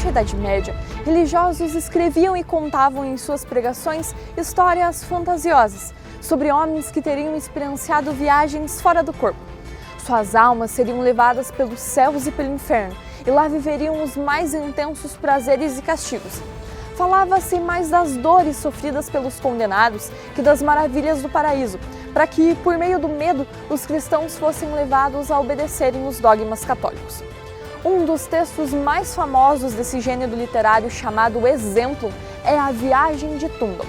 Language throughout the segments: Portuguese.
Durante a Idade Média, religiosos escreviam e contavam em suas pregações histórias fantasiosas sobre homens que teriam experienciado viagens fora do corpo. Suas almas seriam levadas pelos céus e pelo inferno, e lá viveriam os mais intensos prazeres e castigos. Falava-se mais das dores sofridas pelos condenados que das maravilhas do paraíso, para que, por meio do medo, os cristãos fossem levados a obedecerem os dogmas católicos. Um dos textos mais famosos desse gênero literário, chamado Exemplo, é A Viagem de Tyndall,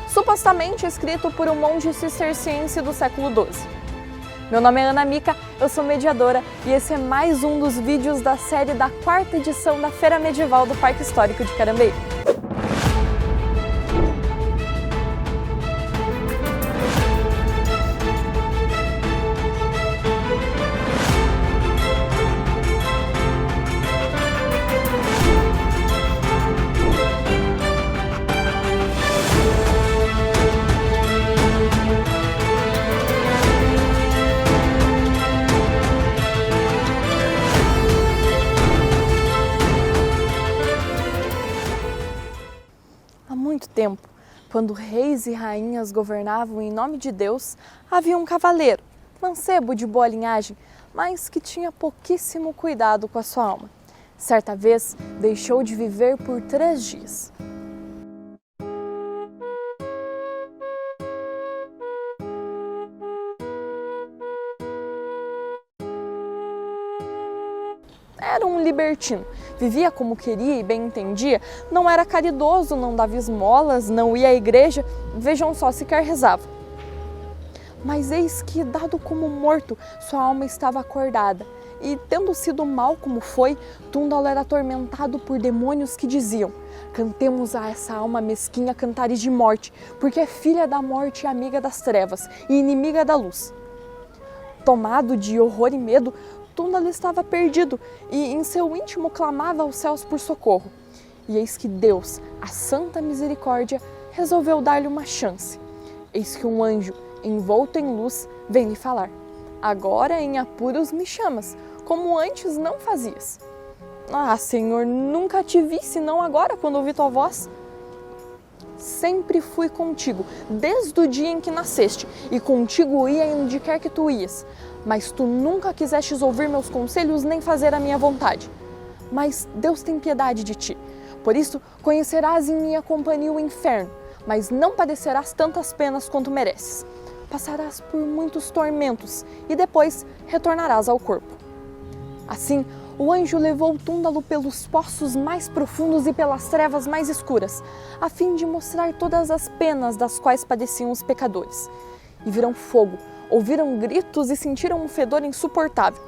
supostamente escrito por um monge cisterciense do século XII. Meu nome é Ana Mica, eu sou mediadora e esse é mais um dos vídeos da série da 4ª edição da Feira Medieval do Parque Histórico de Carambeí. Há muito tempo, quando reis e rainhas governavam em nome de Deus, havia um cavaleiro, mancebo de boa linhagem, mas que tinha pouquíssimo cuidado com a sua alma. Certa vez, deixou de viver por 3 dias. Era um libertino, vivia como queria e bem entendia, não era caridoso, não dava esmolas, não ia à igreja, vejam só, sequer rezava. Mas eis que, dado como morto, sua alma estava acordada, e tendo sido mal como foi, Tyndall era atormentado por demônios que diziam: cantemos a essa alma mesquinha cantares de morte, porque é filha da morte e amiga das trevas, e inimiga da luz. Tomado de horror e medo, Tyndall estava perdido e em seu íntimo clamava aos céus por socorro. E eis que Deus, a santa misericórdia, resolveu dar-lhe uma chance. Eis que um anjo, envolto em luz, vem lhe falar: agora em apuros me chamas, como antes não fazias. Ah, Senhor, nunca te vi, senão agora, quando ouvi tua voz. Sempre fui contigo, desde o dia em que nasceste, e contigo ia onde quer que tu ias. Mas tu nunca quisestes ouvir meus conselhos nem fazer a minha vontade. Mas Deus tem piedade de ti. Por isso, conhecerás em minha companhia o inferno, mas não padecerás tantas penas quanto mereces. Passarás por muitos tormentos e depois retornarás ao corpo. Assim, o anjo levou Tyndall pelos poços mais profundos e pelas trevas mais escuras, a fim de mostrar todas as penas das quais padeciam os pecadores. E viram fogo, ouviram gritos e sentiram um fedor insuportável.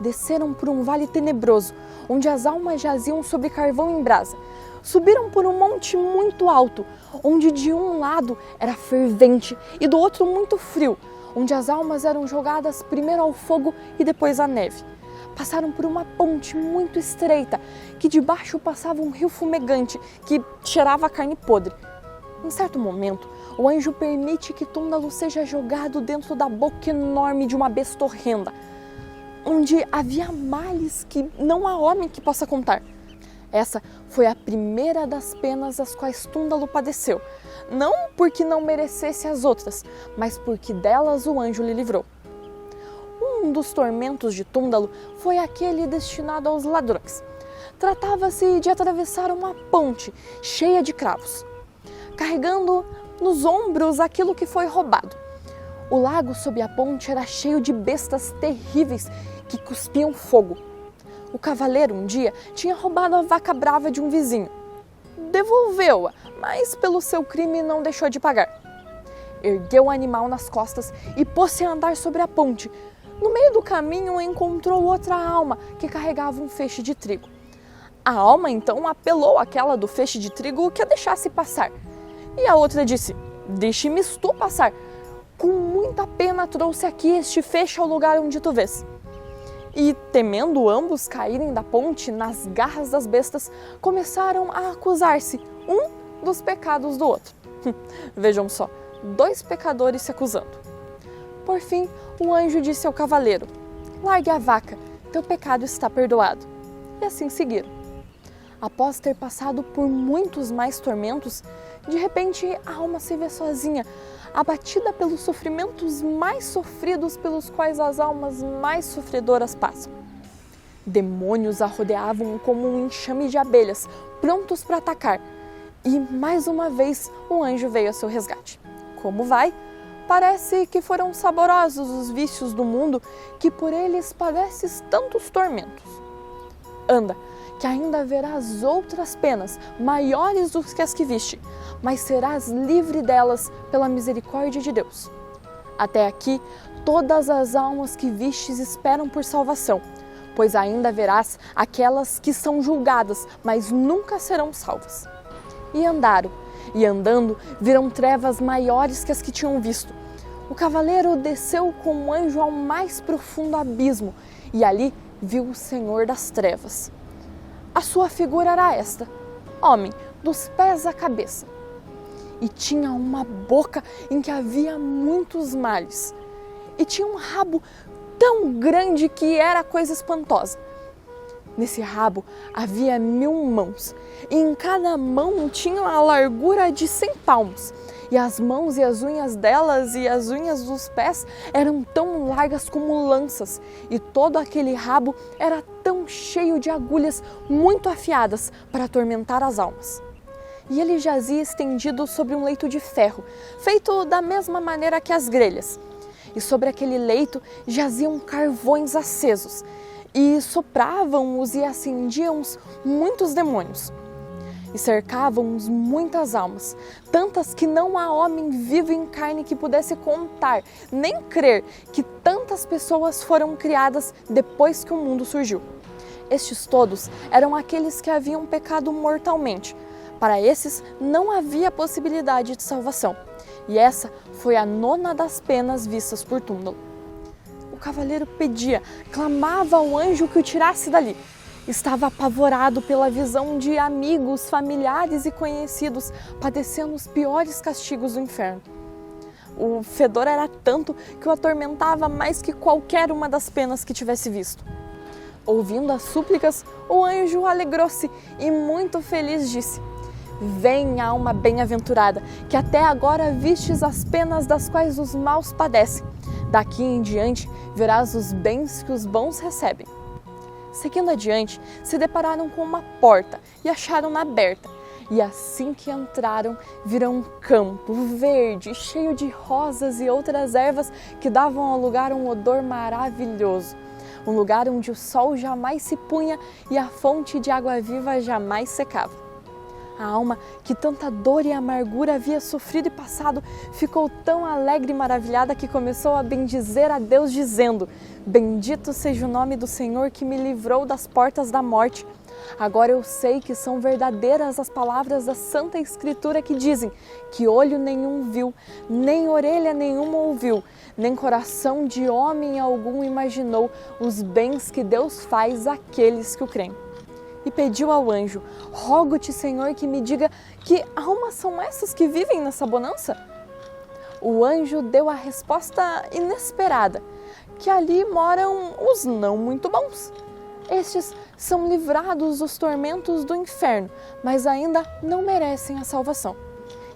Desceram por um vale tenebroso, onde as almas jaziam sobre carvão em brasa. Subiram por um monte muito alto, onde de um lado era fervente e do outro muito frio, onde as almas eram jogadas primeiro ao fogo e depois à neve. Passaram por uma ponte muito estreita, que debaixo passava um rio fumegante, que cheirava a carne podre. Em certo momento, o anjo permite que Tyndall seja jogado dentro da boca enorme de uma besta horrenda, onde havia males que não há homem que possa contar. Essa foi a primeira das penas as quais Tyndall padeceu, não porque não merecesse as outras, mas porque delas o anjo lhe livrou. Um dos tormentos de Tyndall foi aquele destinado aos ladrões. Tratava-se de atravessar uma ponte cheia de cravos, carregando nos ombros aquilo que foi roubado. O lago sob a ponte era cheio de bestas terríveis que cuspiam fogo. O cavaleiro um dia tinha roubado a vaca brava de um vizinho. Devolveu-a, mas pelo seu crime não deixou de pagar. Ergueu o animal nas costas e pôs-se a andar sobre a ponte. No meio do caminho encontrou outra alma que carregava um feixe de trigo. A alma então apelou àquela do feixe de trigo que a deixasse passar. E a outra disse: deixe-me tu passar. Com muita pena trouxe aqui este feixe ao lugar onde tu vês. E, temendo ambos caírem da ponte nas garras das bestas, começaram a acusar-se, um dos pecados do outro. Vejam só, 2 pecadores se acusando. Por fim, o anjo disse ao cavaleiro: largue a vaca, teu pecado está perdoado. E assim seguiram. Após ter passado por muitos mais tormentos, de repente a alma se vê sozinha, abatida pelos sofrimentos mais sofridos pelos quais as almas mais sofredoras passam. Demônios a rodeavam como um enxame de abelhas, prontos para atacar. E mais uma vez o anjo veio a seu resgate. Como vai? Parece que foram saborosos os vícios do mundo, que por eles padeces tantos tormentos. Anda, que ainda verás outras penas, maiores do que as que viste, mas serás livre delas pela misericórdia de Deus. Até aqui, todas as almas que vistes esperam por salvação, pois ainda verás aquelas que são julgadas, mas nunca serão salvas. E andaram, e andando, viram trevas maiores que as que tinham visto. O cavaleiro desceu com o anjo ao mais profundo abismo, e ali viu o Senhor das trevas. A sua figura era esta, homem, dos pés à cabeça. E tinha uma boca em que havia muitos males. E tinha um rabo tão grande que era coisa espantosa. Nesse rabo havia 1000 mãos, e em cada mão tinha a largura de 100 palmos. E as mãos e as unhas delas e as unhas dos pés eram tão largas como lanças, e todo aquele rabo era tão cheio de agulhas muito afiadas para atormentar as almas. E ele jazia estendido sobre um leito de ferro, feito da mesma maneira que as grelhas. E sobre aquele leito jaziam carvões acesos, e sopravam-os e acendiam-os muitos demônios. E cercavam-os muitas almas, tantas que não há homem vivo em carne que pudesse contar, nem crer que tantas pessoas foram criadas depois que o mundo surgiu. Estes todos eram aqueles que haviam pecado mortalmente. Para esses não havia possibilidade de salvação, e essa foi a 9ª das penas vistas por Túndalo. O cavaleiro pedia, clamava ao anjo que o tirasse dali. Estava apavorado pela visão de amigos, familiares e conhecidos padecendo os piores castigos do inferno. O fedor era tanto que o atormentava mais que qualquer uma das penas que tivesse visto. Ouvindo as súplicas, o anjo alegrou-se e muito feliz disse: Vem, alma bem-aventurada, que até agora vistes as penas das quais os maus padecem. Daqui em diante verás os bens que os bons recebem. Seguindo adiante, se depararam com uma porta e acharam-na aberta. E assim que entraram, viram um campo verde, cheio de rosas e outras ervas que davam ao lugar um odor maravilhoso. Um lugar onde o sol jamais se punha e a fonte de água viva jamais secava. A alma, que tanta dor e amargura havia sofrido e passado, ficou tão alegre e maravilhada que começou a bendizer a Deus, dizendo: Bendito seja o nome do Senhor que me livrou das portas da morte. Agora eu sei que são verdadeiras as palavras da Santa Escritura que dizem que olho nenhum viu, nem orelha nenhuma ouviu, nem coração de homem algum imaginou os bens que Deus faz àqueles que o creem. E pediu ao anjo: Rogo-te, Senhor, que me diga que almas são essas que vivem nessa bonança? O anjo deu a resposta inesperada, que ali moram os não muito bons. Estes são livrados dos tormentos do inferno, mas ainda não merecem a salvação.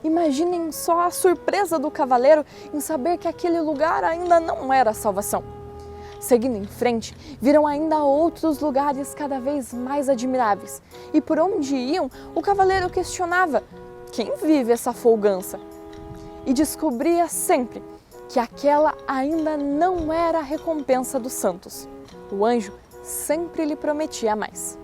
Imaginem só a surpresa do cavaleiro em saber que aquele lugar ainda não era a salvação. Seguindo em frente, viram ainda outros lugares cada vez mais admiráveis. E por onde iam, o cavaleiro questionava: quem vive essa folgança? E descobria sempre que aquela ainda não era a recompensa dos santos. O anjo sempre lhe prometia mais.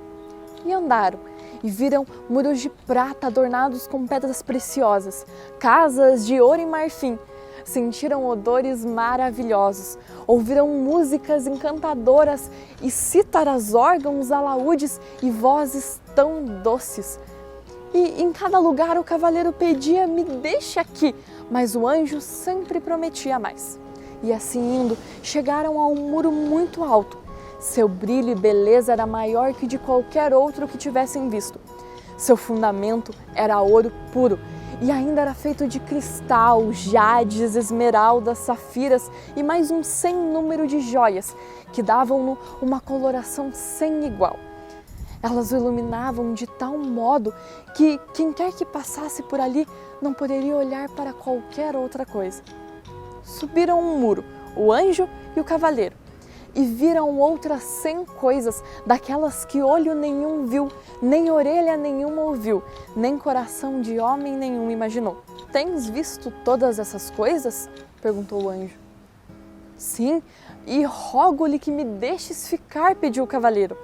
E andaram, e viram muros de prata adornados com pedras preciosas, casas de ouro e marfim. Sentiram odores maravilhosos, ouviram músicas encantadoras e cítaras, órgãos, alaúdes e vozes tão doces. E em cada lugar o cavaleiro pedia: me deixe aqui, mas o anjo sempre prometia mais. E assim indo, chegaram a um muro muito alto. Seu brilho e beleza era maior que de qualquer outro que tivessem visto. Seu fundamento era ouro puro, e ainda era feito de cristal, jades, esmeraldas, safiras e mais um sem número de joias, que davam-no uma coloração sem igual. Elas o iluminavam de tal modo que quem quer que passasse por ali não poderia olhar para qualquer outra coisa. Subiram um muro, o anjo e o cavaleiro, e viram outras 100 coisas, daquelas que olho nenhum viu, nem orelha nenhuma ouviu, nem coração de homem nenhum imaginou. Tens visto todas essas coisas? Perguntou o anjo. Sim, e rogo-lhe que me deixes ficar, pediu o cavaleiro.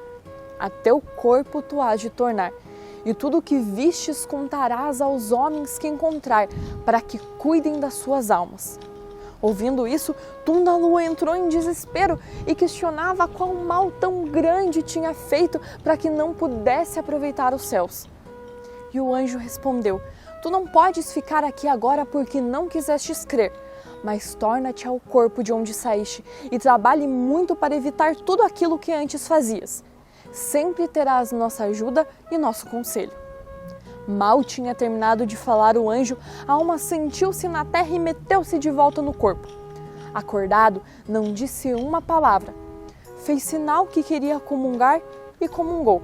A teu corpo tu hás de tornar, e tudo o que vistes contarás aos homens que encontrar, para que cuidem das suas almas. Ouvindo isso, Túndalo entrou em desespero e questionava qual mal tão grande tinha feito para que não pudesse aproveitar os céus. E o anjo respondeu: Tu não podes ficar aqui agora porque não quisestes crer, mas torna-te ao corpo de onde saíste e trabalhe muito para evitar tudo aquilo que antes fazias. Sempre terás nossa ajuda e nosso conselho. Mal tinha terminado de falar o anjo, a alma sentiu-se na terra e meteu-se de volta no corpo. Acordado, não disse uma palavra. Fez sinal que queria comungar e comungou.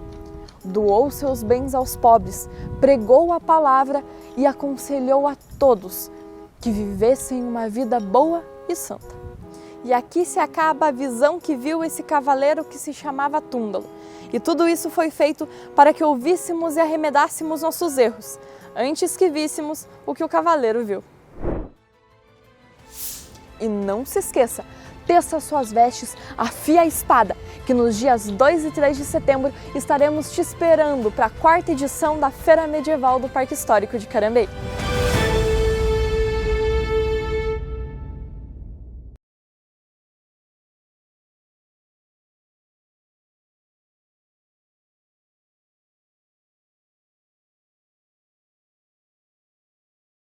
Doou seus bens aos pobres, pregou a palavra e aconselhou a todos que vivessem uma vida boa e santa. E aqui se acaba a visão que viu esse cavaleiro que se chamava Túndalo. E tudo isso foi feito para que ouvíssemos e arremedássemos nossos erros, antes que víssemos o que o cavaleiro viu. E não se esqueça, teça suas vestes, afia a espada, que nos dias 2 e 3 de setembro estaremos te esperando para a 4ª edição da Feira Medieval do Parque Histórico de Carambeí.